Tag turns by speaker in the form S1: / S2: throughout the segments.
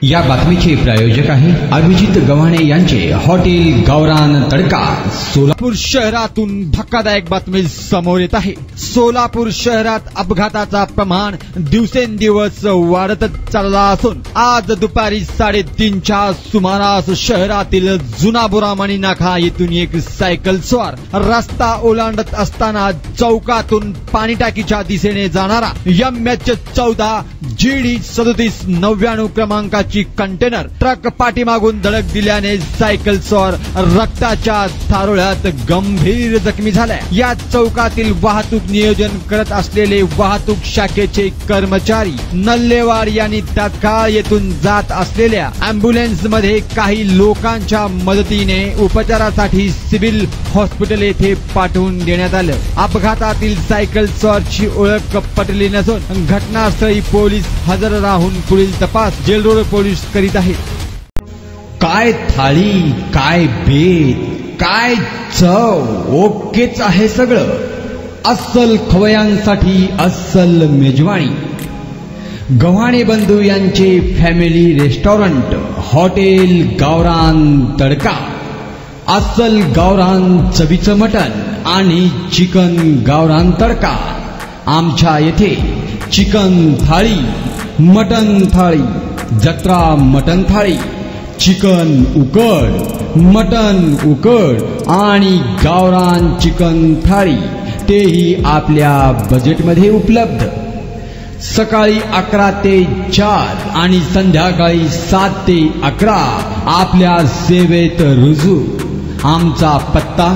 S1: या बातमीचे प्रायोजक आहे अभिजित गव्हाणे यांचे हॉटेल गावरान तडका।
S2: सोलापूर शहरातून धक्कादायक बातमी समोर येत आहे। सोलापूर शहरात अपघाताचा प्रमाण दिवसेंदिवस वाढतच चालला असून आज दुपारी 3:30च्या सुमारास शहरातील जुना बुरामाणी नाका येथून एक सायकल स्वार रस्ता ओलांडत असताना चौकातून पाणी टाकीच्या दिशेने जाणारा MH14 GD 3799 क्रमांकाची कंटेनर ट्रक पाठीमागून धडक दिल्याने सायकल स्वार रक्ताच्या थारोळ्यात गंभीर जखमी झालाय। या चौकातील वाहतूक नियोजन करत असलेले वाहतूक शाखेचे कर्मचारी नल्लेवाड यांनी तात्काळ येथून जात असलेल्या अँब्युलन्स मध्ये काही लोकांच्या मदतीने उपचारासाठी सिव्हिल हॉस्पिटल येथे पाठवून देण्यात आलं। अपघातातील सायकल स्वारची ओळख पटली नसून घटनास्थळी पोलीस हजर राहून पुढील तपास जेल रोड पोलीस करीत आहेत।
S1: काय थाळी, काय बेत, काय चव, ओकेच आहे सगळं। अस्सल खवयांसाठी अस्सल मेजवानी गव्हाणे बंधू यांचे फॅमिली रेस्टॉरंट हॉटेल गावरान तडका। अस्सल गावरान चवीचं मटण आणि चिकन गावरान तडका। आमच्या येथे चिकन थाळी, मटन थाळी, जत्रा मटन थाळी, चिकन उकड, मटन उकड आणि गावरान चिकन थाळी तेही आपल्या बजेटमध्ये उपलब्ध। सकाळी 11 ते 4 आणि संध्याकाळी 7 ते 11 आपल्या सेवेत रुजू। आमचा पत्ता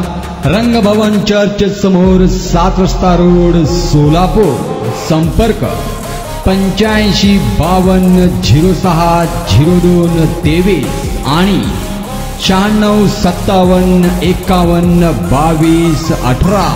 S1: रंगभवन चर्च समोर 7 रस्ता रोड सोलापूर। संपर्क 85 52 06 02 23 आणि 96 57 51 22 18।